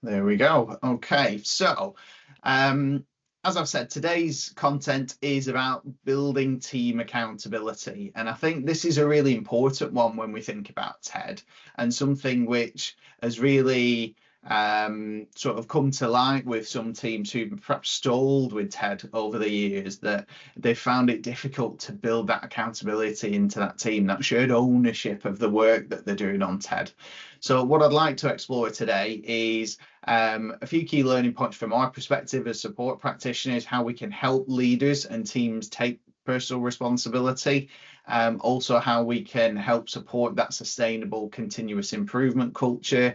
There we go. Okay, so as I've said, today's content is about building team accountability. And I think this is a really important one when we think about TED, and something which has really sort of come to light with some teams who've perhaps stalled with TED over the years, that they found it difficult to build that accountability into that team, that shared ownership of the work that they're doing on TED. So what I'd like to explore today is a few key learning points from our perspective as support practitioners, how we can help leaders and teams take personal responsibility, also how we can help support that sustainable continuous improvement culture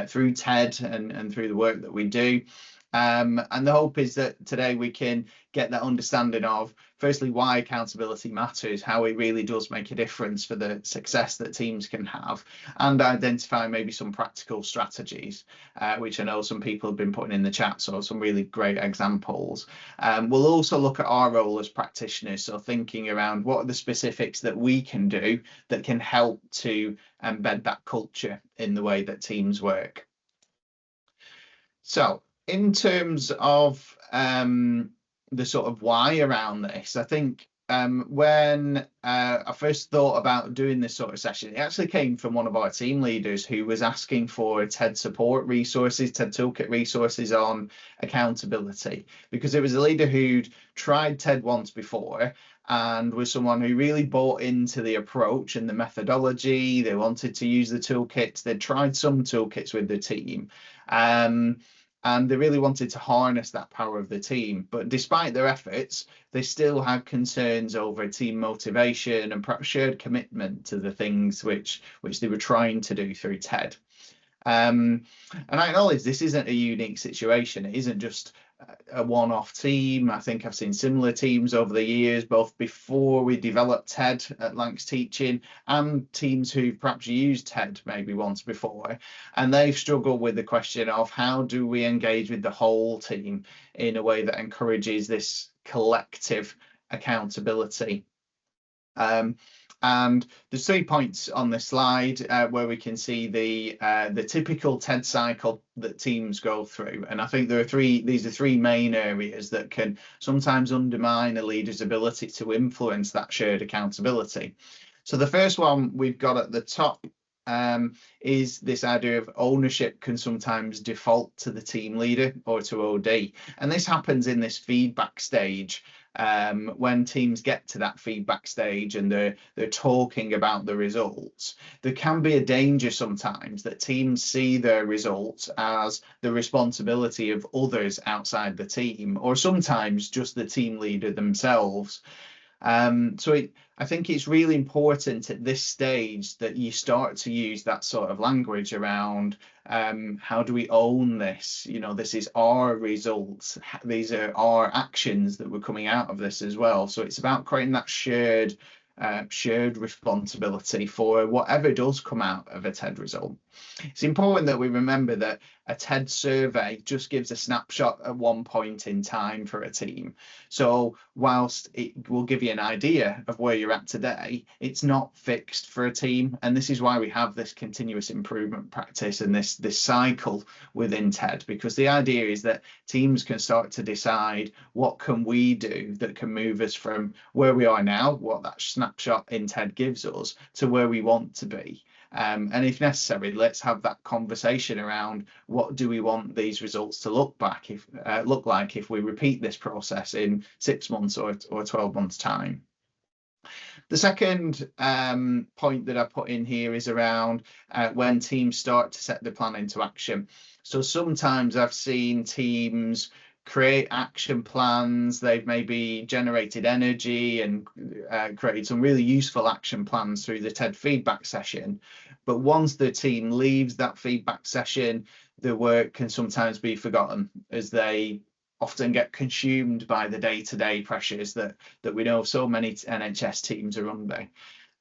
through TED and through the work that we do. And the hope is that today we can get that understanding of, firstly, why accountability matters, how it really does make a difference for the success that teams can have, and identify maybe some practical strategies, which I know some people have been putting in the chat, so some really great examples. We'll also look at our role as practitioners, so thinking around what are the specifics that we can do that can help to embed that culture in the way that teams work. So in terms of the sort of why around this, I think when I first thought about doing this sort of session, it actually came from one of our team leaders who was asking for TED support resources, TED Toolkit resources on accountability, because it was a leader who'd tried TED once before and was someone who really bought into the approach and the methodology. They wanted to use the toolkits. They'd tried some toolkits with the team. And they really wanted to harness that power of the team. But despite their efforts, they still had concerns over team motivation and perhaps shared commitment to the things which they were trying to do through TED. And I acknowledge this isn't a unique situation. It isn't just a one-off team. I think I've seen similar teams over the years, both before we developed TED at Lancs Teaching and teams who perhaps used TED maybe once before, and they've struggled with the question of how do we engage with the whole team in a way that encourages this collective accountability. And there's 3 points on this slide where we can see the typical TED cycle that teams go through. And I think these are three main areas that can sometimes undermine a leader's ability to influence that shared accountability. So the first one we've got at the top is this idea of ownership can sometimes default to the team leader or to OD. And this happens in this feedback stage. When teams get to that feedback stage and they're talking about the results, there can be a danger sometimes that teams see their results as the responsibility of others outside the team, or sometimes just the team leader themselves. I think it's really important at this stage that you start to use that sort of language around how do we own this? You know, this is our results. These are our actions that were coming out of this as well. So it's about creating that shared responsibility for whatever does come out of a TED result. It's important that we remember that a TED survey just gives a snapshot at one point in time for a team. So whilst it will give you an idea of where you're at today, it's not fixed for a team. And this is why we have this continuous improvement practice and this cycle within TED, because the idea is that teams can start to decide what can we do that can move us from where we are now, what that snapshot in TED gives us, to where we want to be. And if necessary, let's have that conversation around what do we want these results to look like if we repeat this process in 6 months or 12 months time. The second point that I put in here is around when teams start to set the plan into action. So sometimes I've seen teams create action plans. They've maybe generated energy and created some really useful action plans through the TED feedback session. But once the team leaves that feedback session, the work can sometimes be forgotten as they often get consumed by the day-to-day pressures that we know so many NHS teams are under.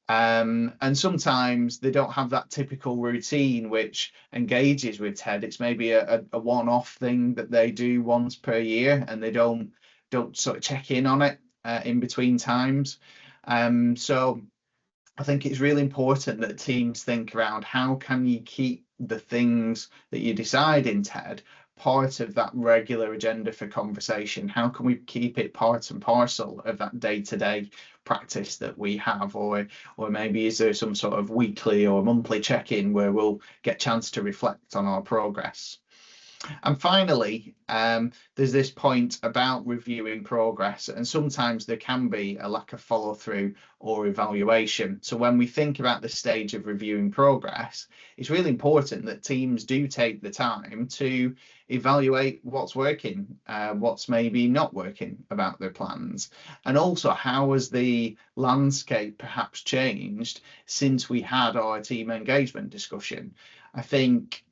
And sometimes they don't have that typical routine which engages with TED. It's maybe a one-off thing that they do once per year, and they don't sort of check in on it in between times. So I think it's really important that teams think around how can you keep the things that you decide in TED part of that regular agenda for conversation? How can we keep it part and parcel of that day-to-day practice that we have, or maybe is there some sort of weekly or monthly check-in where we'll get a chance to reflect on our progress? And finally, there's this point about reviewing progress, and sometimes there can be a lack of follow through or evaluation. So when we think about the stage of reviewing progress, it's really important that teams do take the time to evaluate what's working, what's maybe not working about their plans, and also how has the landscape perhaps changed since we had our team engagement discussion. I think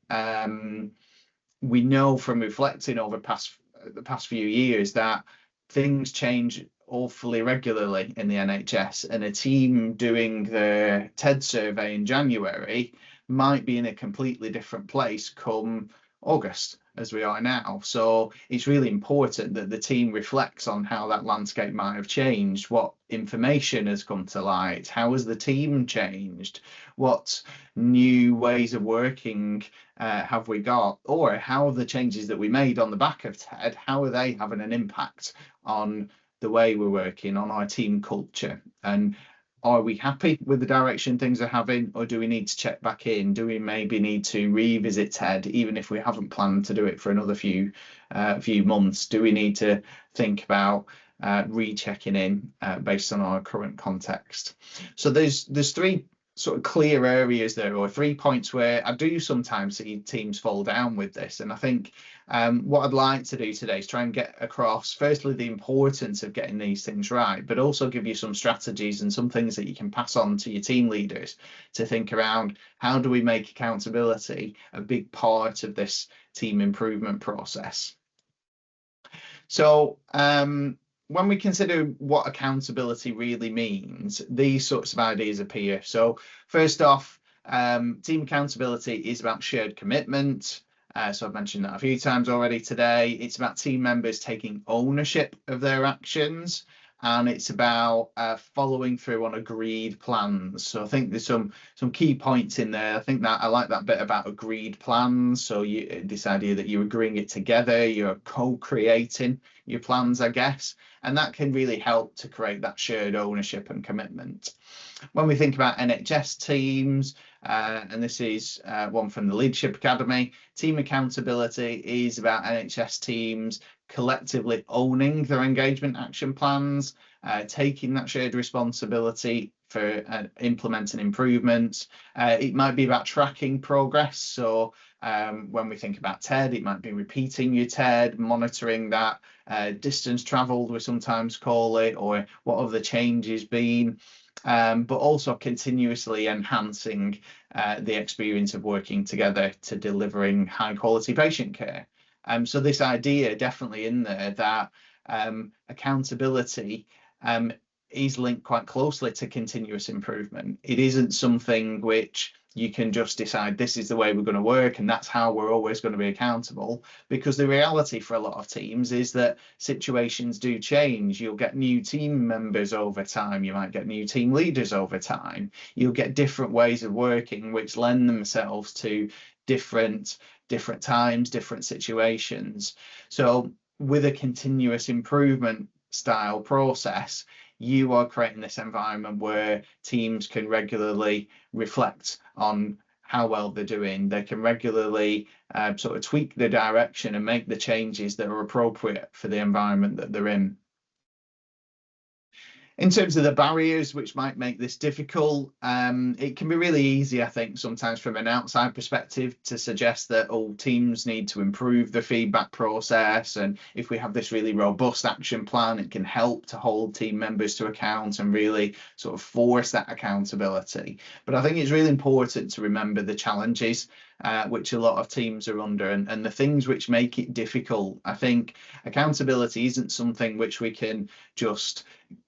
we know from reflecting over the past few years that things change awfully regularly in the NHS, and a team doing the TED survey in January might be in a completely different place come August as we are now. So it's really important that the team reflects on how that landscape might have changed, what information has come to light, how has the team changed, what new ways of working have we got, or how the changes that we made on the back of TED, how are they having an impact on the way we're working, on our team culture? And are we happy with the direction things are having, or do we need to check back in? Do we maybe need to revisit TED, even if we haven't planned to do it for another few months? Do we need to think about rechecking in based on our current context? So there's three sort of clear areas there, or 3 points where I do sometimes see teams fall down with this. And I think what I'd like to do today is try and get across, firstly, the importance of getting these things right, but also give you some strategies and some things that you can pass on to your team leaders to think around how do we make accountability a big part of this team improvement process. So when we consider what accountability really means, these sorts of ideas appear. So first off, team accountability is about shared commitment. So I've mentioned that a few times already today. It's about team members taking ownership of their actions, and it's about following through on agreed plans. So I think there's some key points in there. I think that I like that bit about agreed plans. So this idea that you're agreeing it together, you're co-creating your plans, I guess, and that can really help to create that shared ownership and commitment. When we think about NHS teams, and this is one from the Leadership Academy, team accountability is about NHS teams collectively owning their engagement action plans, taking that shared responsibility for implementing improvements. It might be about tracking progress. So when we think about TED, it might be repeating your TED, monitoring that distance travelled, we sometimes call it, or what have the changes been. But also continuously enhancing the experience of working together to delivering high quality patient care. So this idea definitely in there that accountability is linked quite closely to continuous improvement. It isn't something which you can just decide this is the way we're going to work and that's how we're always going to be accountable, because the reality for a lot of teams is that situations do change. You'll get new team members over time, you might get new team leaders over time, you'll get different ways of working which lend themselves to different times, different situations. So with a continuous improvement style process, you are creating this environment where teams can regularly reflect on how well they're doing. They can regularly sort of tweak the direction and make the changes that are appropriate for the environment that they're in. In terms of the barriers which might make this difficult, it can be really easy, I think, sometimes from an outside perspective to suggest that all teams need to improve the feedback process. And if we have this really robust action plan, it can help to hold team members to account and really sort of force that accountability. But I think it's really important to remember the challenges which a lot of teams are under and the things which make it difficult. I think accountability isn't something which we can just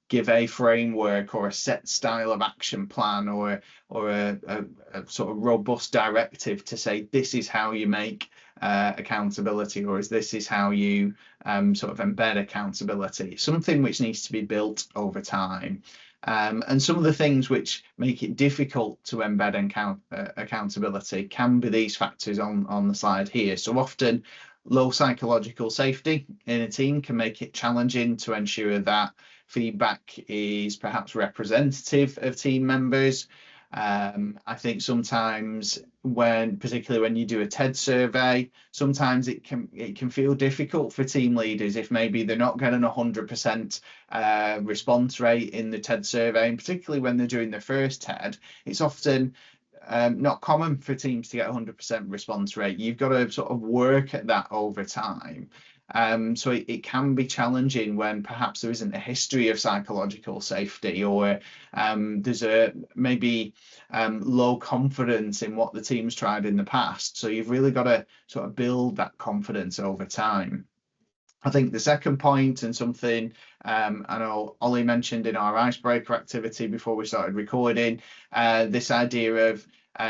give a framework or a set style of action plan or a sort of robust directive to say this is how you make accountability, or this is how you sort of embed accountability. It's something which needs to be built over time. And some of the things which make it difficult to embed accountability can be these factors on the slide here. So often low psychological safety in a team can make it challenging to ensure that feedback is perhaps representative of team members. I think sometimes particularly when you do a TED survey, sometimes it can feel difficult for team leaders if maybe they're not getting 100% response rate in the TED survey, and particularly when they're doing their first TED, it's often not common for teams to get 100% response rate. You've got to sort of work at that over time. So it can be challenging when perhaps there isn't a history of psychological safety, or there's maybe low confidence in what the team's tried in the past. So you've really got to sort of build that confidence over time. I think the second point, and something I know Ollie mentioned in our icebreaker activity before we started recording, this idea of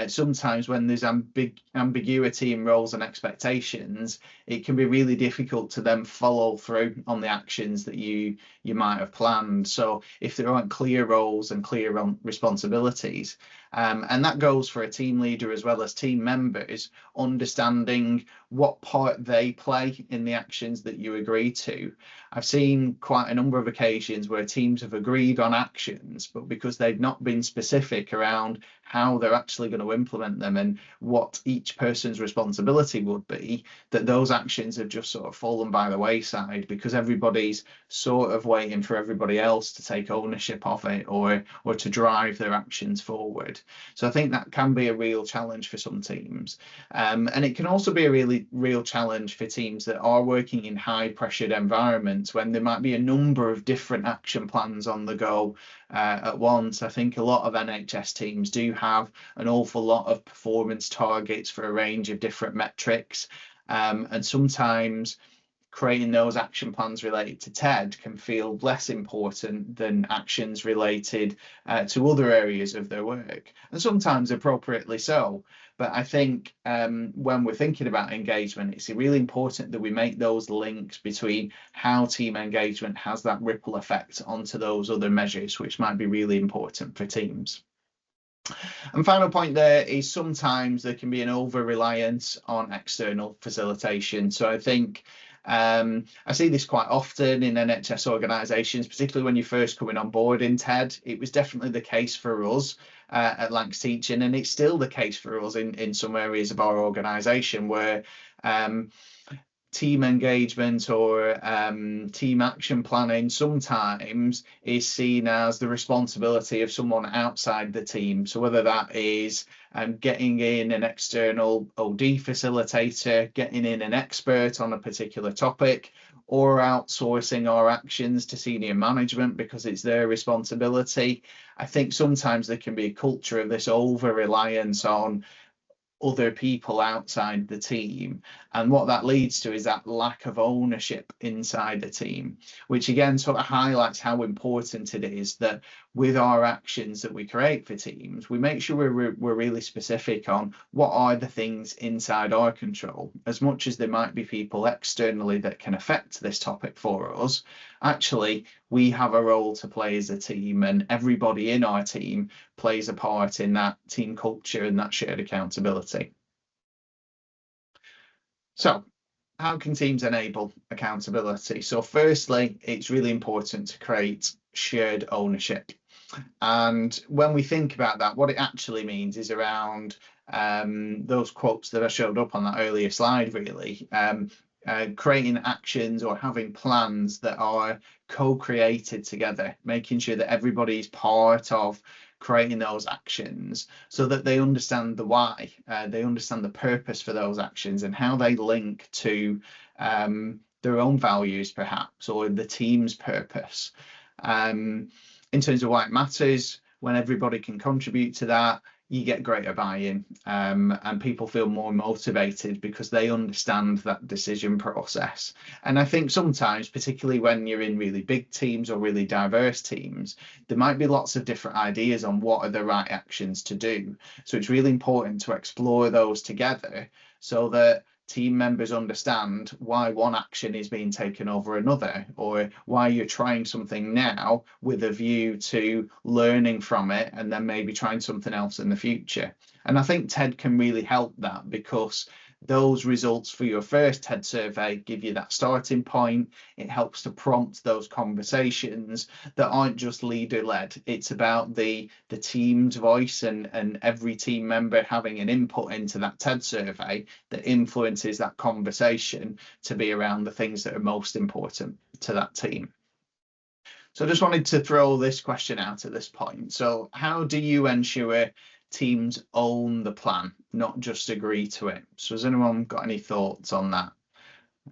sometimes when there's ambiguity in roles and expectations, it can be really difficult to then follow through on the actions that you might have planned. So if there aren't clear roles and clear responsibilities, and that goes for a team leader as well as team members, understanding what part they play in the actions that you agree to. I've seen quite a number of occasions where teams have agreed on actions, but because they've not been specific around how they're actually going to implement them and what each person's responsibility would be, that those actions have just sort of fallen by the wayside because everybody's sort of waiting for everybody else to take ownership of it or to drive their actions forward. So I think that can be a real challenge for some teams. And it can also be a really real challenge for teams that are working in high pressured environments when there might be a number of different action plans on the go at once. I think a lot of NHS teams do have an awful lot of performance targets for a range of different metrics. And sometimes creating those action plans related to TED can feel less important than actions related to other areas of their work, and sometimes appropriately so. But I think when we're thinking about engagement, it's really important that we make those links between how team engagement has that ripple effect onto those other measures, which might be really important for teams. And final point there is sometimes there can be an over-reliance on external facilitation. So I think I see this quite often in NHS organisations, particularly when you're first coming on board in TED. It was definitely the case for us at Lancs Teaching, and it's still the case for us in some areas of our organisation where team engagement or team action planning sometimes is seen as the responsibility of someone outside the team. So whether that is getting in an external OD facilitator, getting in an expert on a particular topic, or outsourcing our actions to senior management because it's their responsibility. I think sometimes there can be a culture of this over-reliance on other people outside the team, and what that leads to is that lack of ownership inside the team, which again sort of highlights how important it is that with our actions that we create for teams, we make sure we're really specific on what are the things inside our control. As much as there might be people externally that can affect this topic for us, actually we have a role to play as a team, and everybody in our team plays a part in that team culture and that shared accountability. So how can teams enable accountability? So firstly, it's really important to create shared ownership. And when we think about that, what it actually means is around those quotes that I showed up on that earlier slide, really. Creating actions or having plans that are co-created together, making sure that everybody's part of creating those actions so that they understand the why, they understand the purpose for those actions and how they link to their own values perhaps, or the team's purpose. In terms of why it matters, when everybody can contribute to that, you get greater buy-in, and people feel more motivated because they understand that decision process. And I think sometimes, particularly when you're in really big teams or really diverse teams, there might be lots of different ideas on what are the right actions to do. So it's really important to explore those together so that team members understand why one action is being taken over another, or why you're trying something now with a view to learning from it and then maybe trying something else in the future. And I think TED can really help that, because those results for your first TED survey give you that starting point. It helps to prompt those conversations that aren't just leader led. It's about the team's voice and every team member having an input into that TED survey that influences that conversation to be around the things that are most important to that team. So I just wanted to throw this question out at this point. So how do you ensure teams own the plan, not just agree to it? So has anyone got any thoughts on that?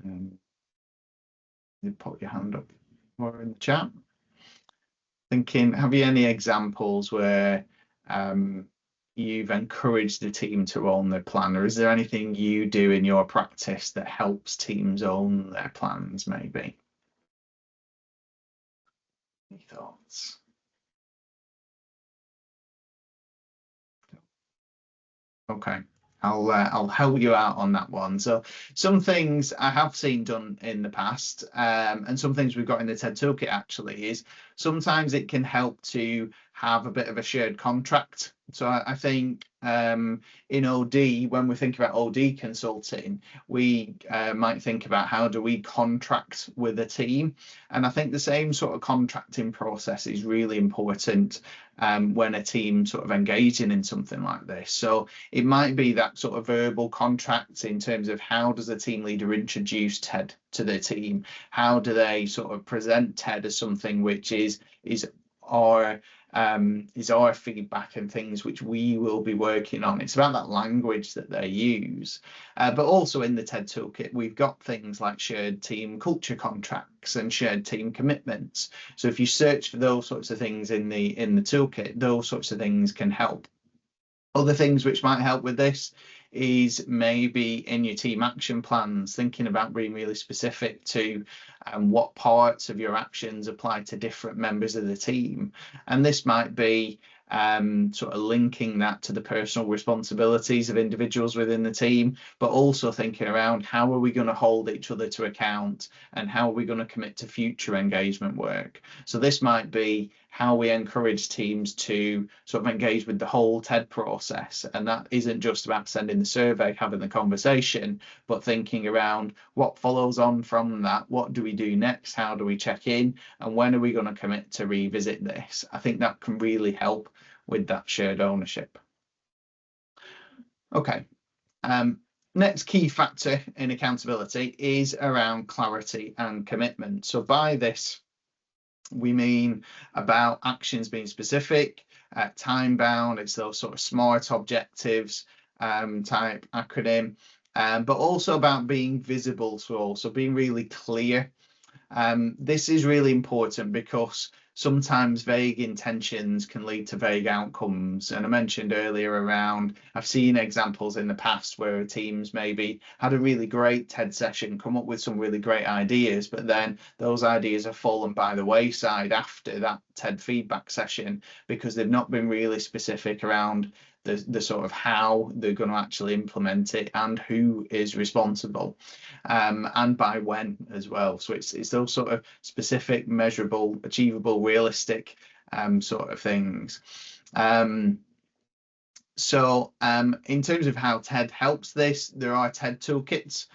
You put your hand up or in the chat. Thinking, have you any examples where you've encouraged the team to own their plan, or is there anything you do in your practice that helps teams own their plans, maybe? Any thoughts? Okay, I'll help you out on that one. So some things I have seen done in the past, and some things we've got in the TED Toolkit actually, is sometimes it can help to have a bit of a shared contract. So I think in OD, when we think about OD consulting, we might think about how do we contract with a team. And I think the same sort of contracting process is really important when a team sort of engaging in something like this. So it might be that sort of verbal contract in terms of how does the team leader introduce TED to their team? How do they sort of present TED as something which is our feedback and things which we will be working on? It's about that language that they use. But also in the TED Toolkit, we've got things like shared team culture contracts and shared team commitments. So if you search for those sorts of things in the toolkit, those sorts of things can help. Other things which might help with this is maybe in your team action plans, thinking about being really specific to what parts of your actions apply to different members of the team. And this might be sort of linking that to the personal responsibilities of individuals within the team, but also thinking around how are we going to hold each other to account and how are we going to commit to future engagement work. So this might be how we encourage teams to sort of engage with the whole TED process. And that isn't just about sending the survey, having the conversation, but thinking around what follows on from that. What do we do next? How do we check in? And when are we going to commit to revisit this? I think that can really help with that shared ownership. Okay. Next key factor in accountability is around clarity and commitment. So by this, we mean about actions being specific, time bound. It's those sort of SMART objectives type acronym, but also about being visible to all, so being really clear. This is really important because sometimes vague intentions can lead to vague outcomes. And I mentioned earlier around, I've seen examples in the past where teams maybe had a really great TED session, come up with some really great ideas, but then those ideas have fallen by the wayside after that TED feedback session because they've not been really specific around the sort of how they're going to actually implement it and who is responsible, and by when as well. So it's those sort of specific, measurable, achievable, realistic sort of things. So in terms of how TED helps this, there are TED toolkits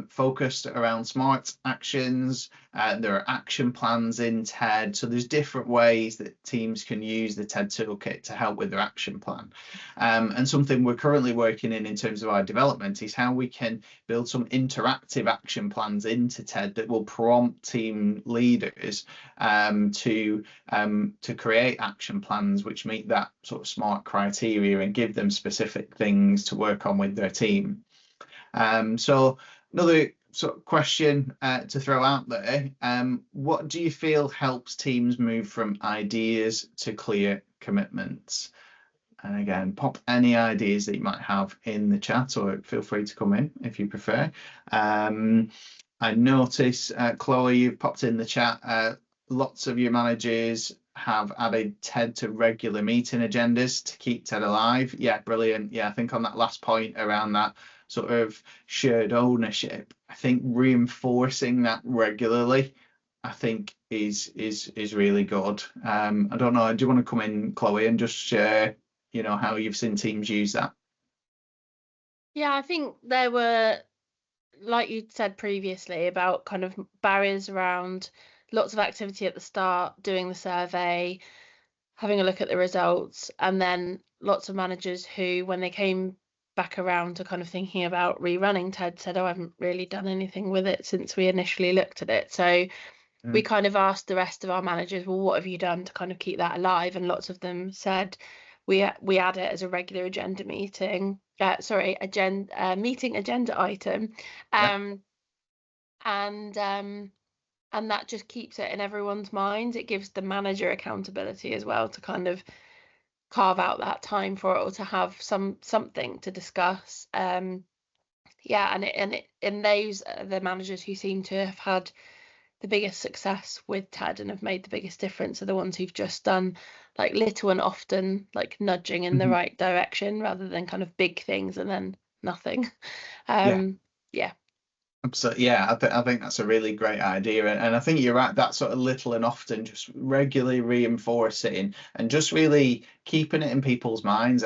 focused around SMART actions. There are action plans in TED. So there's different ways that teams can use the TED toolkit to help with their action plan. And something we're currently working in terms of our development is how we can build some interactive action plans into TED that will prompt team leaders to create action plans which meet that sort of SMART criteria and give them specific things to work on with their team. So another sort of question to throw out there, what do you feel helps teams move from ideas to clear commitments? And again, pop any ideas that you might have in the chat, or feel free to come in if you prefer. I notice, Chloe, you've popped in the chat. Lots of your managers have added TED to regular meeting agendas to keep TED alive. Yeah, brilliant. Yeah, I think on that last point around that sort of shared ownership. I think reinforcing that regularly, I think is really good. I don't know. Do you want to come in, Chloe, and just share, how you've seen teams use that? Yeah, I think there were, like you said previously, about kind of barriers around lots of activity at the start, doing the survey, having a look at the results, and then lots of managers who, when they came back around to kind of thinking about rerunning TED, said, "Oh, I haven't really done anything with it since we initially looked at it." So we kind of asked the rest of our managers, "Well, what have you done to kind of keep that alive?" And lots of them said, "We add it as a regular agenda meeting. Meeting agenda item." Yeah. Um, and and that just keeps it in everyone's minds. It gives the manager accountability as well to kind of carve out that time for it, or to have something to discuss. Yeah, and those are the managers who seem to have had the biggest success with TED and have made the biggest difference are the ones who've just done like little and often, like nudging in the Mhm. right direction, rather than kind of big things and then nothing. Yeah. Yeah. So yeah, I think that's a really great idea, and I think you're right. That sort of little and often, just regularly reinforcing and just really keeping it in people's minds.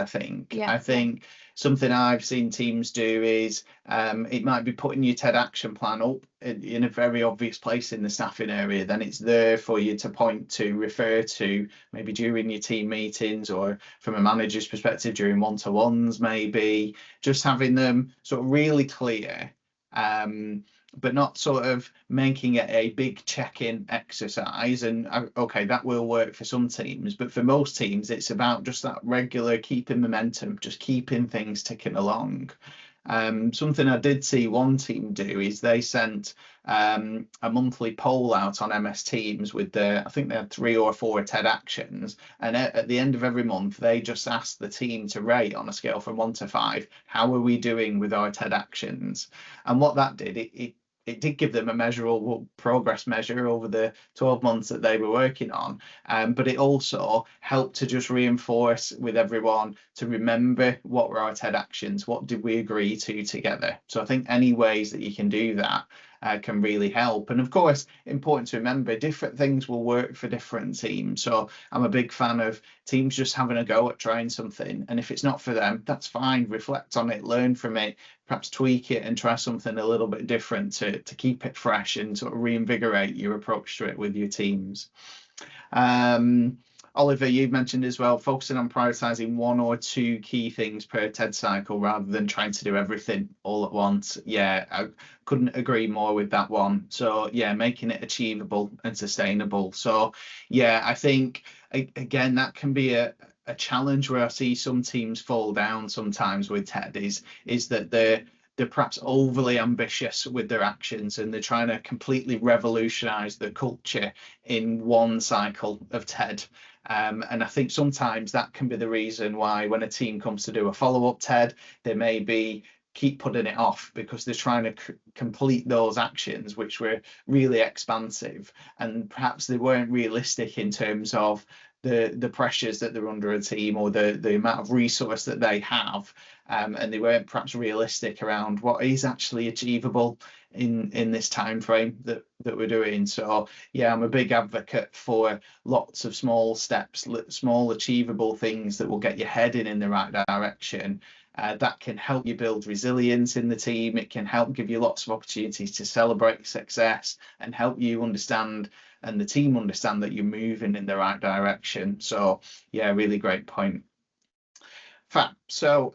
Yeah. I think something I've seen teams do is it might be putting your TED action plan up in a very obvious place in the staffing area. Then it's there for you to point to, refer to, maybe during your team meetings or from a manager's perspective during one-to-ones, maybe just having them sort of really clear, but not sort of making it a big check-in exercise. And okay, that will work for some teams, but for most teams, it's about just that regular keeping momentum, just keeping things ticking along. Something I did see one team do is they sent a monthly poll out on MS Teams with I think they had 3 or 4 TED actions, and at the end of every month, they just asked the team to rate on a scale from 1 to 5, how are we doing with our TED actions? And what that did, it did give them a measurable progress measure over the 12 months that they were working on. But it also helped to just reinforce with everyone to remember what were our TED actions, what did we agree to together. So I think any ways that you can do that can really help. And of course, important to remember, different things will work for different teams. So I'm a big fan of teams just having a go at trying something. And if it's not for them, that's fine. Reflect on it, learn from it, perhaps tweak it and try something a little bit different to keep it fresh and sort of reinvigorate your approach to it with your teams. Oliver, you mentioned as well, focusing on prioritizing 1 or 2 key things per TED cycle rather than trying to do everything all at once. Yeah, I couldn't agree more with that one. So yeah, making it achievable and sustainable. So yeah, I think again that can be a challenge where I see some teams fall down sometimes with TED is that they're perhaps overly ambitious with their actions and they're trying to completely revolutionize the culture in one cycle of TED. And I think sometimes that can be the reason why when a team comes to do a follow-up TED, they maybe keep putting it off because they're trying to complete those actions which were really expansive and perhaps they weren't realistic in terms of the pressures that they're under a team or the amount of resource that they have, and they weren't perhaps realistic around what is actually achievable in this time frame that we're doing. So yeah, I'm a big advocate for lots of small steps, small achievable things that will get you heading in the right direction. That can help you build resilience in the team. It can help give you lots of opportunities to celebrate success and help you understand and the team understand that you're moving in the right direction. So yeah, really great point. Fab. So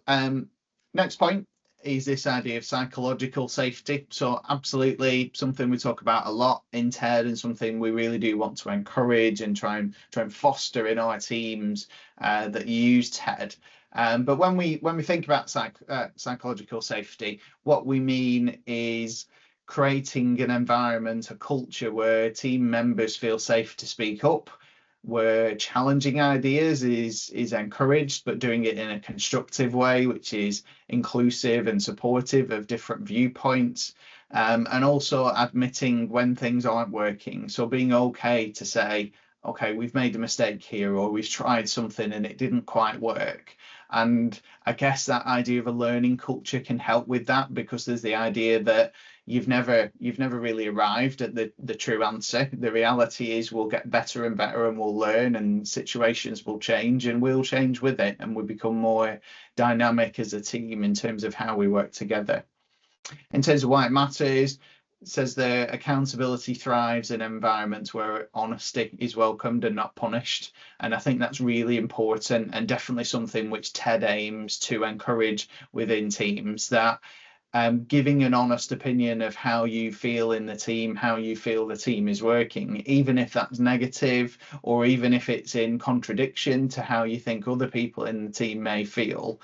next point is this idea of psychological safety. So absolutely something we talk about a lot in TED and something we really do want to encourage and try and foster in our teams that use TED. But when we think about psychological safety, what we mean is creating an environment, a culture where team members feel safe to speak up, where challenging ideas is encouraged, but doing it in a constructive way, which is inclusive and supportive of different viewpoints, and also admitting when things aren't working. So being okay to say, okay, we've made a mistake here, or we've tried something and it didn't quite work. And I guess that idea of a learning culture can help with that, because there's the idea that you've never really arrived at the true answer. The reality is we'll get better and better, and we'll learn, and situations will change, and we'll change with it, and we'll become more dynamic as a team in terms of how we work together. In terms of why it matters, it says the accountability thrives in environments where honesty is welcomed and not punished. And I think that's really important, and definitely something which TED aims to encourage within teams, that giving an honest opinion of how you feel in the team, how you feel the team is working, even if that's negative, or even if it's in contradiction to how you think other people in the team may feel,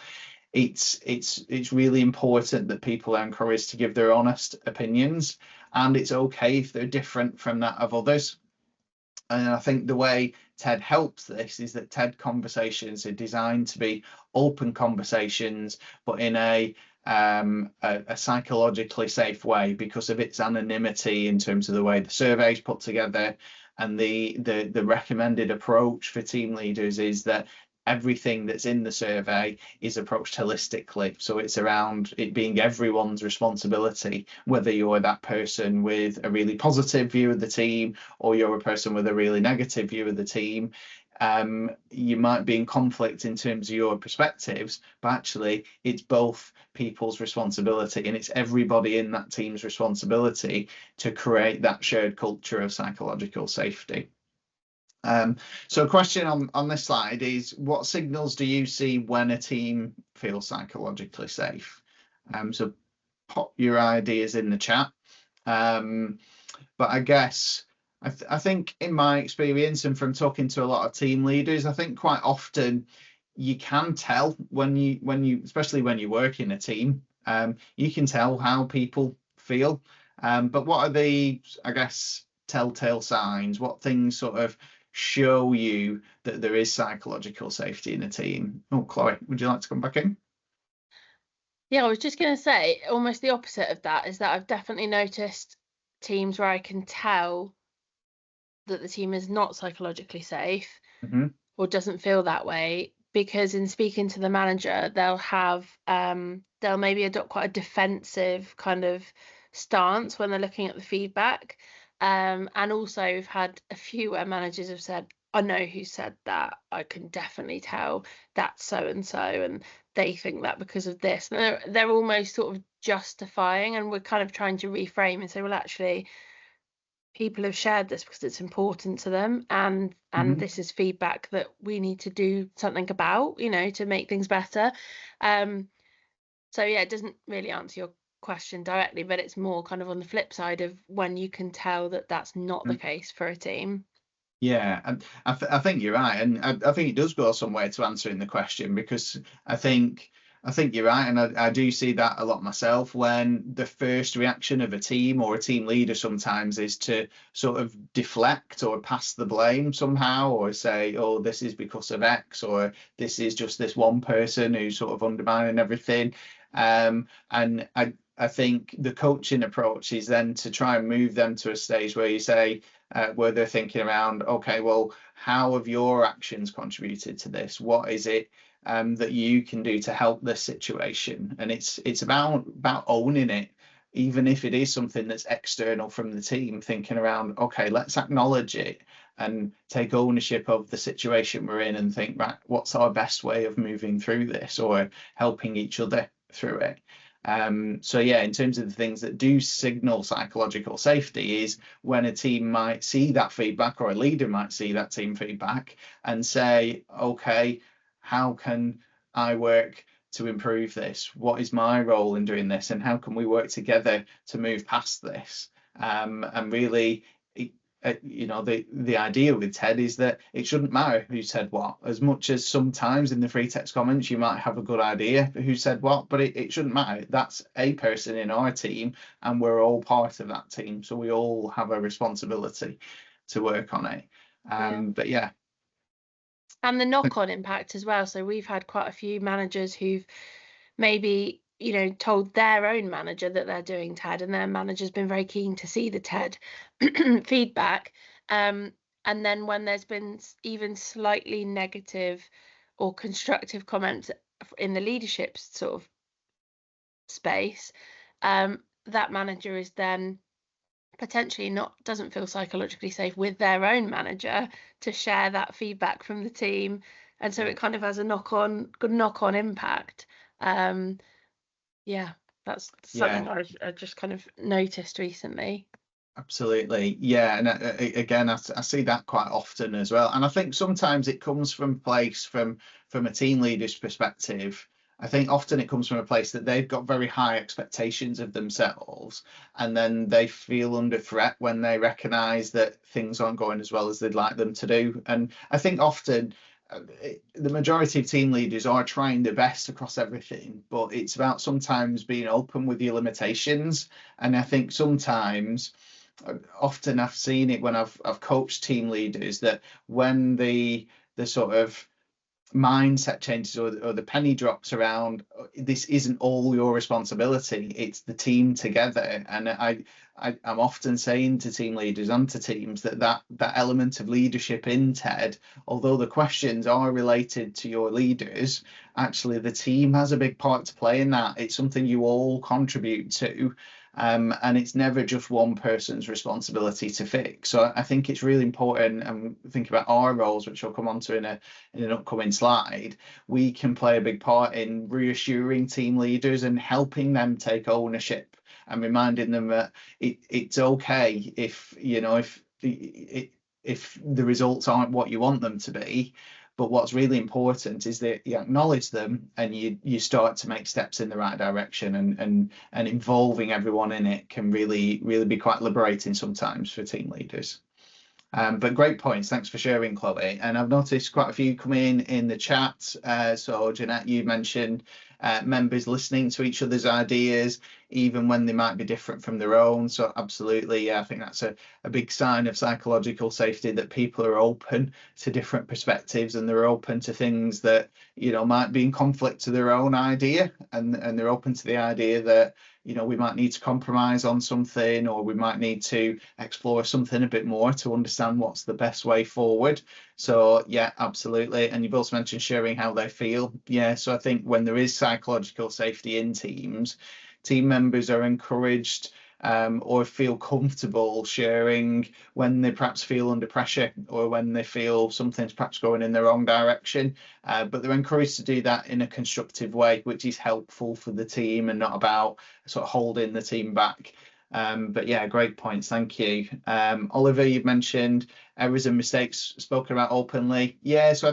it's really important that people are encouraged to give their honest opinions, and it's okay if they're different from that of others. And I think the way TED helps this is that TED conversations are designed to be open conversations, but in a psychologically safe way, because of its anonymity in terms of the way the survey is put together. And the recommended approach for team leaders is that everything that's in the survey is approached holistically. So it's around it being everyone's responsibility, whether you're that person with a really positive view of the team, or you're a person with a really negative view of the team. You might be in conflict in terms of your perspectives, but actually it's both people's responsibility, and it's everybody in that team's responsibility to create that shared culture of psychological safety. So a question on this slide is, what signals do you see when a team feels psychologically safe? So pop your ideas in the chat. But I guess I think in my experience, and from talking to a lot of team leaders, I think quite often you can tell when you especially when you work in a team, you can tell how people feel. But what are the, I guess, telltale signs? What things sort of show you that there is psychological safety in a team? Oh, Chloe, would you like to come back in? Yeah, I was just going to say almost the opposite of that, is that I've definitely noticed teams where I can tell that the team is not psychologically safe, or doesn't feel that way, because in speaking to the manager, they'll maybe adopt quite a defensive kind of stance when they're looking at the feedback. And also we've had a few where managers have said, I know who said that, I can definitely tell that's so and so, and they think that because of this. And they're almost sort of justifying, and we're kind of trying to reframe and say, well, actually, people have shared this because it's important to them, and this is feedback that we need to do something about, to make things better. So yeah, it doesn't really answer your question directly, but it's more kind of on the flip side of when you can tell that that's not the case for a team. Yeah, and I think you're right, and I think it does go some way to answering the question, because I think you're right, and I do see that a lot myself, when the first reaction of a team or a team leader sometimes is to sort of deflect or pass the blame somehow, or say, oh, this is because of X, or this is just this one person who's sort of undermining everything. And I think the coaching approach is then to try and move them to a stage where you say, where they're thinking around, okay, well, how have your actions contributed to this? What is it that you can do to help this situation? And it's about owning it, even if it is something that's external from the team, thinking around, okay, let's acknowledge it and take ownership of the situation we're in, and think, right, what's our best way of moving through this, or helping each other through it. So yeah, in terms of the things that do signal psychological safety, is when a team might see that feedback, or a leader might see that team feedback and say, okay, how can I work to improve this? What is my role in doing this? And how can we work together to move past this? And really, the idea with TED is that it shouldn't matter who said what, as much as sometimes in the free text comments you might have a good idea who said what, but it shouldn't matter. That's a person in our team, and we're all part of that team, so we all have a responsibility to work on it. But yeah, and the knock-on impact as well. So we've had quite a few managers who've maybe told their own manager that they're doing TED, and their manager's been very keen to see the TED feedback, and then when there's been even slightly negative or constructive comments in the leadership sort of space, that manager is then potentially doesn't feel psychologically safe with their own manager to share that feedback from the team, and so it kind of has a good knock-on impact. Yeah, that's something I've just kind of noticed recently. Absolutely. Yeah. And again, I see that quite often as well. And I think sometimes it comes from a place from a team leader's perspective. I think often it comes from a place that they've got very high expectations of themselves, and then they feel under threat when they recognise that things aren't going as well as they'd like them to do. And I think often the majority of team leaders are trying their best across everything, but it's about sometimes being open with your limitations. And I think sometimes, often I've seen it when I've coached team leaders, that when the sort of mindset changes, or the penny drops around, this isn't all your responsibility, it's the team together. And I'm often saying to team leaders and to teams that element of leadership in TED, although the questions are related to your leaders, actually the team has a big part to play in that. It's something you all contribute to. And it's never just one person's responsibility to fix. So I think it's really important, and think about our roles, which I'll come on to in an upcoming slide. We can play a big part in reassuring team leaders and helping them take ownership, and reminding them that it's okay if the results aren't what you want them to be. But what's really important is that you acknowledge them, and you start to make steps in the right direction, and involving everyone in it can really be quite liberating sometimes for team leaders. But great points. Thanks for sharing, Chloe. And I've noticed quite a few come in the chat. So Jeanette, you mentioned members listening to each other's ideas, even when they might be different from their own. So absolutely, yeah, I think that's a big sign of psychological safety, that people are open to different perspectives, and they're open to things that might be in conflict to their own idea, and they're open to the idea that we might need to compromise on something, or we might need to explore something a bit more to understand what's the best way forward. So yeah, absolutely. And you've also mentioned sharing how they feel. Yeah, so I think when there is psychological safety in teams, team members are encouraged or feel comfortable sharing when they perhaps feel under pressure, or when they feel something's perhaps going in the wrong direction. But they're encouraged to do that in a constructive way, which is helpful for the team and not about sort of holding the team back. But yeah, great points. Thank you. Oliver, you've mentioned errors and mistakes spoken about openly. Yeah, so I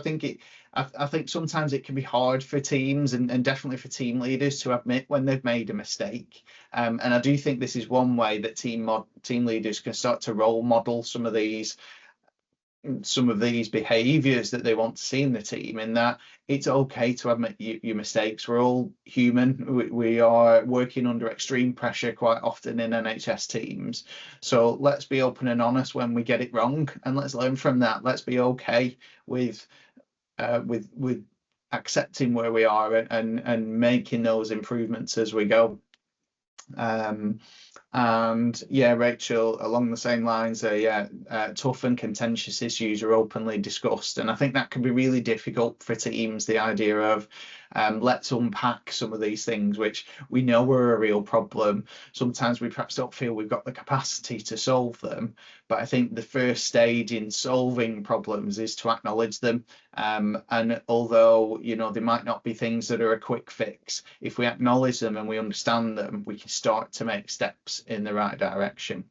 think sometimes it can be hard for teams, and definitely for team leaders, to admit when they've made a mistake. And I do think this is one way that team leaders can start to role model some of these behaviors that they want to see in the team, in that it's okay to admit your mistakes. We're all human. We are working under extreme pressure quite often in NHS teams. So let's be open and honest when we get it wrong, and let's learn from that. Let's be okay with accepting where we are, and making those improvements as we go. And yeah, Rachel, along the same lines, tough and contentious issues are openly discussed, and I think that can be really difficult for teams. The idea of let's unpack some of these things which we know are a real problem. Sometimes we perhaps don't feel we've got the capacity to solve them, but I think the first stage in solving problems is to acknowledge them. And although they might not be things that are a quick fix, if we acknowledge them and we understand them, we can start to make steps in the right direction.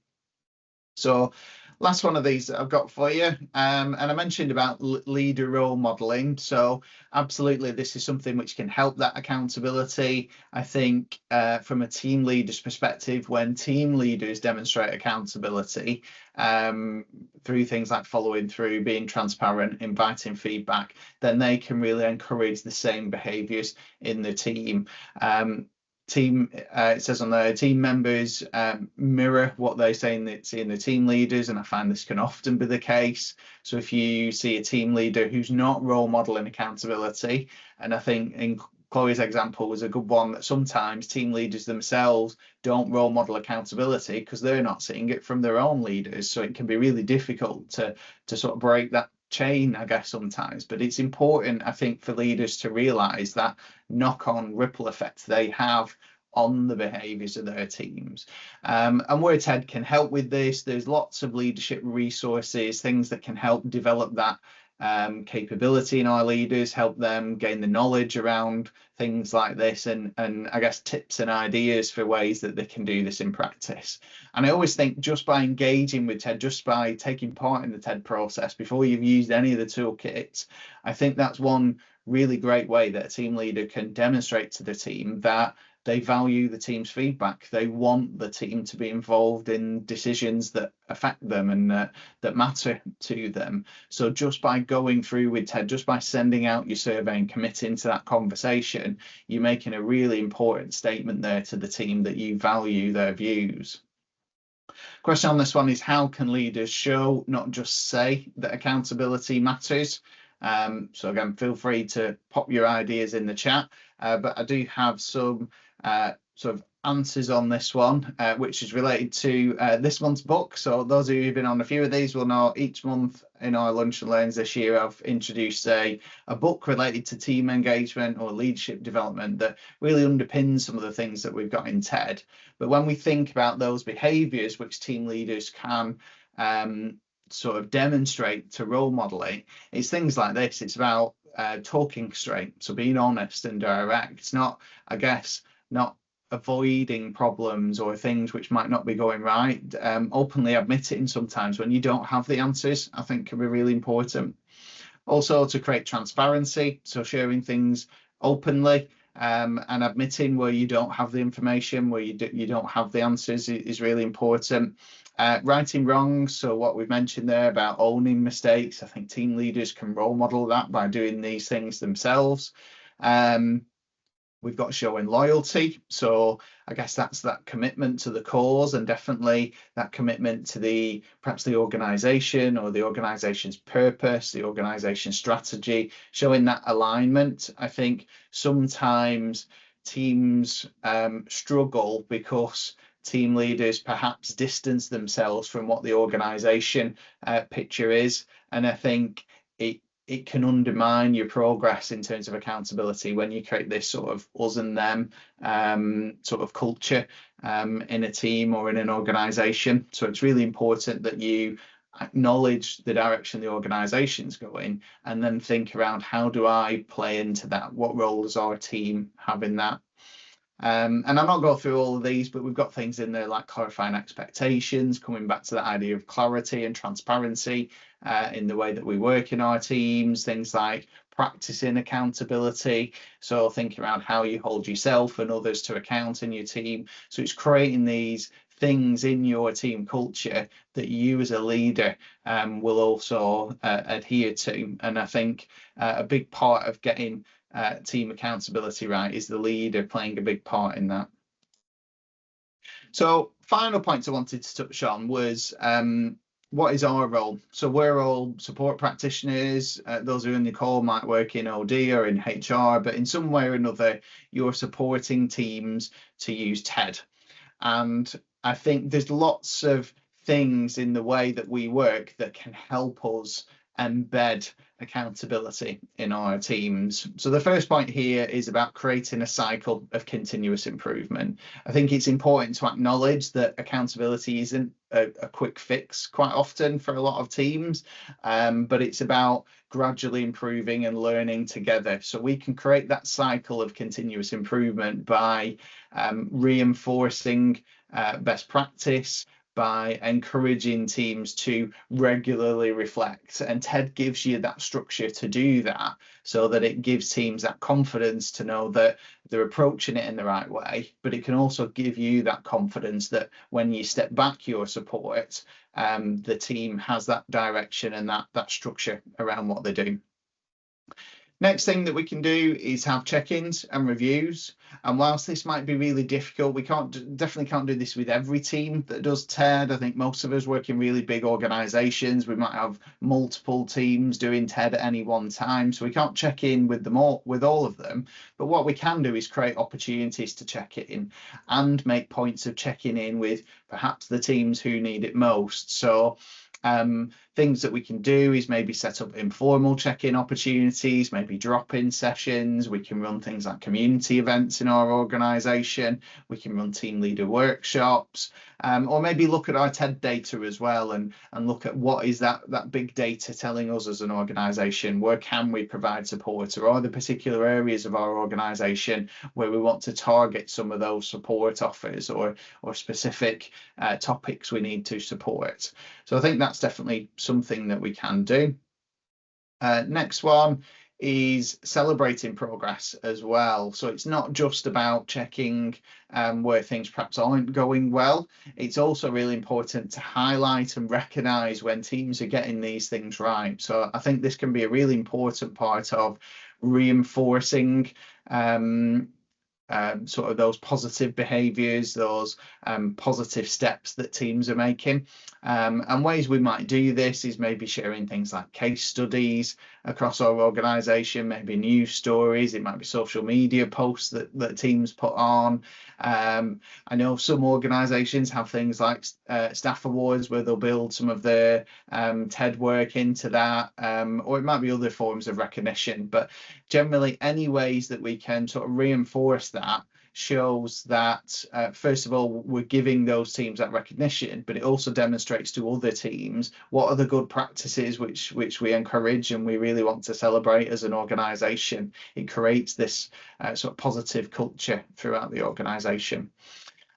So last one of these that I've got for you, and I mentioned about leader role modeling. So absolutely, this is something which can help that accountability. I think from a team leader's perspective, when team leaders demonstrate accountability through things like following through, being transparent, inviting feedback, then they can really encourage the same behaviours in the team. It says on there, team members mirror what they see in the team leaders, and I find this can often be the case. So if you see a team leader who's not role modeling accountability, and I think in Chloe's example was a good one, that sometimes team leaders themselves don't role model accountability because they're not seeing it from their own leaders. So it can be really difficult to sort of break that chain, I guess, sometimes, but it's important, I think, for leaders to realize that knock-on ripple effect they have on the behaviors of their teams. And where TED can help with this, there's lots of leadership resources, things that can help develop that capability in our leaders, help them gain the knowledge around things like this, and I guess tips and ideas for ways that they can do this in practice. And I always think just by engaging with TED, just by taking part in the TED process before you've used any of the toolkits, I think that's one really great way that a team leader can demonstrate to the team that they value the team's feedback. They want the team to be involved in decisions that affect them and that matter to them. So just by going through with TED, just by sending out your survey and committing to that conversation, you're making a really important statement there to the team that you value their views. Question on this one is, how can leaders show, not just say, that accountability matters? So again, feel free to pop your ideas in the chat, but I do have some sort of answers on this one, which is related to this month's book. So those of you who've been on a few of these will know each month in our Lunch and Learns this year, I've introduced a book related to team engagement or leadership development that really underpins some of the things that we've got in TED. But when we think about those behaviours which team leaders can sort of demonstrate to role modeling, it's things like this. It's about talking straight, so being honest and direct. It's not, I guess, not avoiding problems or things which might not be going right. Openly admitting sometimes when you don't have the answers, I think, can be really important. Also, to create transparency, so sharing things openly and admitting where you don't have the information, where you don't have the answers is really important. Righting wrongs, so what we've mentioned there about owning mistakes, I think team leaders can role model that by doing these things themselves. We've got showing loyalty, so I guess that's that commitment to the cause, and definitely that commitment to perhaps the organization or the organization's purpose, the organization strategy, showing that alignment. I think sometimes teams struggle because team leaders perhaps distance themselves from what the organization picture is, and I think it can undermine your progress in terms of accountability when you create this sort of us and them sort of culture in a team or in an organization. So it's really important that you acknowledge the direction the organization's going and then think around, how do I play into that? What role does our team have in that? And I'm not going through all of these, but we've got things in there like clarifying expectations, coming back to that idea of clarity and transparency in the way that we work in our teams, things like practicing accountability. So thinking around how you hold yourself and others to account in your team. So it's creating these things in your team culture that you as a leader will also adhere to. And I think a big part of getting team accountability right is the leader playing a big part in that. So final points I wanted to touch on was what is our role? So we're all support practitioners. Those who are in the call might work in OD or in HR, but in some way or another, you're supporting teams to use TED. And I think there's lots of things in the way that we work that can help us embed accountability in our teams. So the first point here is about creating a cycle of continuous improvement. I think it's important to acknowledge that accountability isn't a quick fix quite often for a lot of teams, but it's about gradually improving and learning together. So we can create that cycle of continuous improvement by reinforcing best practice, by encouraging teams to regularly reflect. And TED gives you that structure to do that, so that it gives teams that confidence to know that they're approaching it in the right way. But it can also give you that confidence that when you step back your support, the team has that direction and that structure around what they do. Next thing that we can do is have check-ins and reviews. And whilst this might be really difficult, we definitely can't do this with every team that does TED. I think most of us work in really big organizations. We might have multiple teams doing TED at any one time, so we can't check in with them all, with all of them. But what we can do is create opportunities to check in and make points of checking in with perhaps the teams who need it most. So things that we can do is maybe set up informal check-in opportunities, maybe drop-in sessions. We can run things like community events in our organisation. We can run team leader workshops, or maybe look at our TED data as well, and look at what is that big data telling us as an organisation. Where can we provide support, or are there particular areas of our organisation where we want to target some of those support offers, or specific topics we need to support. So I think that's definitely something that we can do. Next one is celebrating progress as well. So it's not just about checking where things perhaps aren't going well. It's also really important to highlight and recognise when teams are getting these things right. So I think this can be a really important part of reinforcing sort of those positive behaviours, those positive steps that teams are making. And ways we might do this is maybe sharing things like case studies across our organisation, maybe news stories. It might be social media posts that teams put on. I know some organisations have things like staff awards where they'll build some of their TED work into that, or it might be other forms of recognition. But generally, any ways that we can sort of reinforce that shows that, first of all, we're giving those teams that recognition, but it also demonstrates to other teams what are the good practices which we encourage and we really want to celebrate as an organisation. It creates this sort of positive culture throughout the organisation.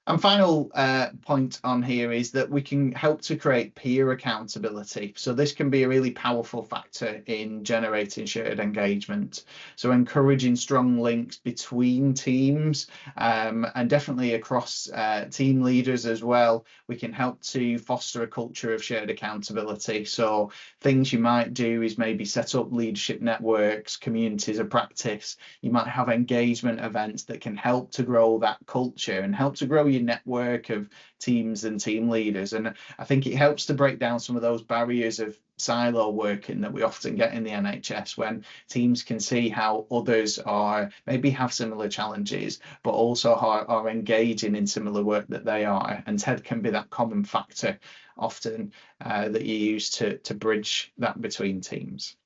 And final point on here is that we can help to create peer accountability. So this can be a really powerful factor in generating shared engagement. So encouraging strong links between teams, and definitely across team leaders as well. We can help to foster a culture of shared accountability. So things you might do is maybe set up leadership networks, communities of practice. You might have engagement events that can help to grow that culture and help to grow your network of teams and team leaders. And I think it helps to break down some of those barriers of silo working that we often get in the NHS, when teams can see how others are maybe have similar challenges but also are engaging in similar work that they are, and TED can be that common factor often that you use to bridge that between teams.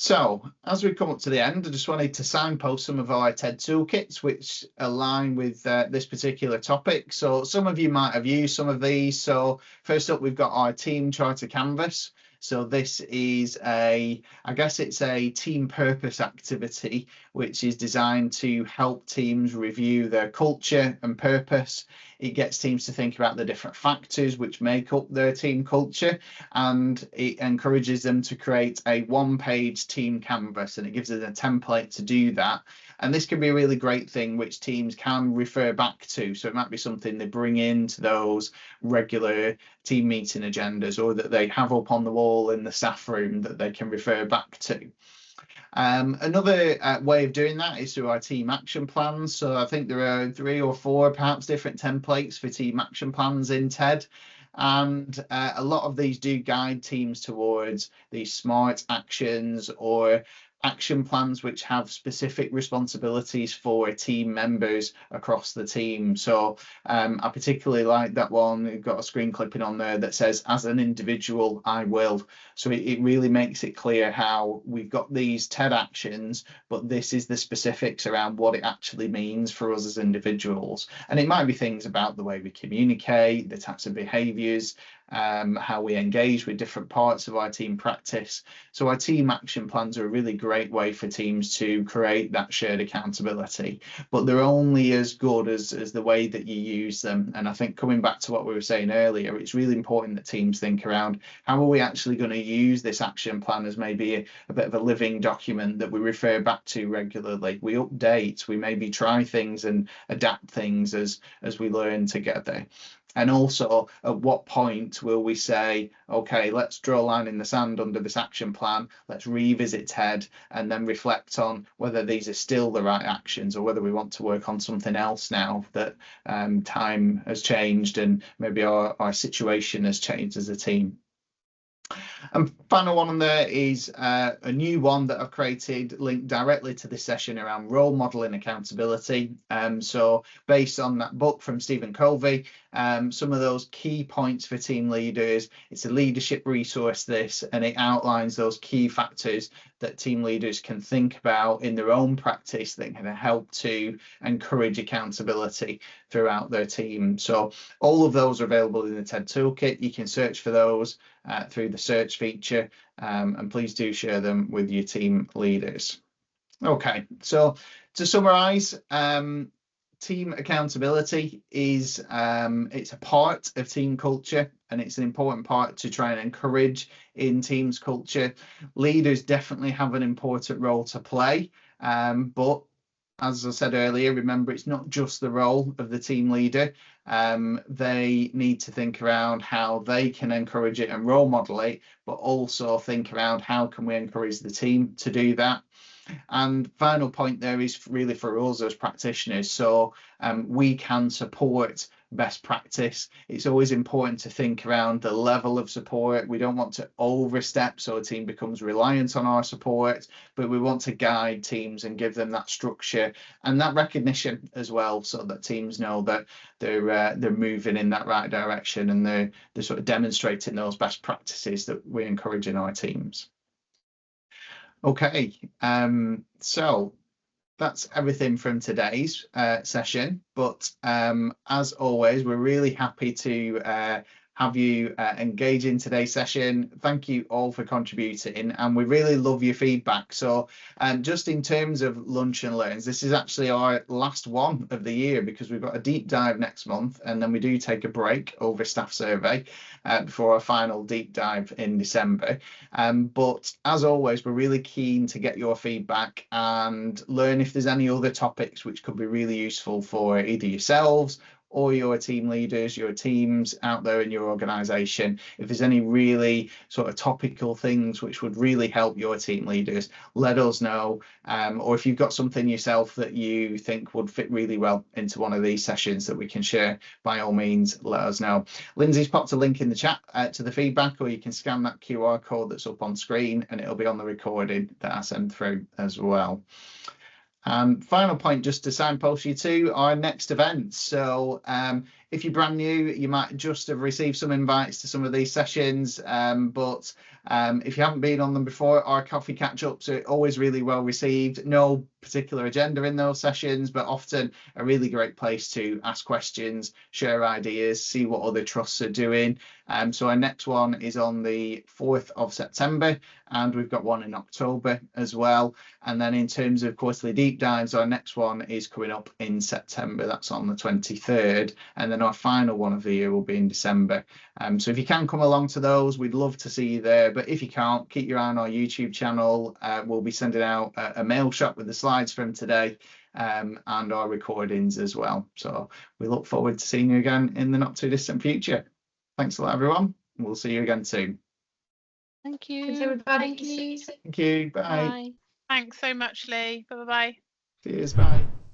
So as we come up to the end, I just wanted to signpost some of our TED toolkits which align with this particular topic. So some of you might have used some of these. So first up, we've got our team charter canvas. So this is I guess it's a team purpose activity which is designed to help teams review their culture and purpose. It gets teams to think about the different factors which make up their team culture, and it encourages them to create a one-page team canvas, and it gives them a template to do that. And this can be a really great thing which teams can refer back to. So it might be something they bring into those regular team meeting agendas, or that they have up on the wall in the staff room that they can refer back to. Another way of doing that is through our team action plans. So I think there are 3 or 4 perhaps different templates for team action plans in TED. And a lot of these do guide teams towards these SMART actions or action plans which have specific responsibilities for team members across the team. So I particularly like that one. We've got a screen clipping on there that says, as an individual, I will. So it really makes it clear how we've got these TED actions, but this is the specifics around what it actually means for us as individuals. And it might be things about the way we communicate, the types of behaviours, how we engage with different parts of our team practice. So our team action plans are a really great way for teams to create that shared accountability, but they're only as good as the way that you use them. And I think, coming back to what we were saying earlier, it's really important that teams think around, how are we actually going to use this action plan as maybe a bit of a living document that we refer back to regularly. We update, we maybe try things and adapt things as we learn together. And also, at what point will we say, okay, let's draw a line in the sand under this action plan, let's revisit TED, and then reflect on whether these are still the right actions, or whether we want to work on something else now that time has changed and maybe our situation has changed as a team. And final one on there is a new one that I've created linked directly to this session around role modelling accountability. So based on that book from Stephen Covey, some of those key points for team leaders. It's a leadership resource, this, and it outlines those key factors that team leaders can think about in their own practice that can help to encourage accountability throughout their team. So all of those are available in the TED Toolkit. You can search for those through the search feature, and please do share them with your team leaders. Okay, so to summarize, team accountability is it's a part of team culture, and it's an important part to try and encourage in teams culture. Leaders definitely have an important role to play, but as I said earlier, remember, it's not just the role of the team leader. They need to think around how they can encourage it and role model it, but also think around how can we encourage the team to do that. And final point there is really for us as practitioners. So we can support best practice. It's always important to think around the level of support. We don't want to overstep so a team becomes reliant on our support, but we want to guide teams and give them that structure and that recognition as well, so that teams know that they're moving in that right direction, and they're sort of demonstrating those best practices that we encourage in our teams. Okay, so that's everything from today's session, but as always, we're really happy to have you engage in today's session. Thank you all for contributing, and we really love your feedback. So just in terms of Lunch and Learns, this is actually our last one of the year, because we've got a deep dive next month, and then we do take a break over staff survey before our final deep dive in December. But as always, we're really keen to get your feedback and learn if there's any other topics which could be really useful for either yourselves or your team leaders, your teams out there in your organisation. If there's any really sort of topical things which would really help your team leaders, let us know. Or if you've got something yourself that you think would fit really well into one of these sessions that we can share, by all means, let us know. Lindsay's popped a link in the chat to the feedback, or you can scan that QR code that's up on screen and it'll be on the recording that I send through as well. Final point, just to signpost you to our next event. So if you're brand new, you might just have received some invites to some of these sessions, but if you haven't been on them before, our coffee catch-ups are always really well received. No particular agenda in those sessions, but often a really great place to ask questions, share ideas, see what other trusts are doing. So our next one is on the 4th of September, and we've got one in October as well. And then in terms of quarterly deep dives, our next one is coming up in September. That's on the 23rd. And then our final one of the year will be in December. So if you can come along to those, we'd love to see you there. But if you can't, keep your eye on our YouTube channel. We'll be sending out a mail shot with the slides from today, and our recordings as well. So we look forward to seeing you again in the not too distant future. Thanks a lot, everyone. We'll see you again soon. Thank you. Thanks, everybody. Thank you. Thank you. Bye. Bye. Thanks so much, Lee. Bye-bye. Cheers. Bye.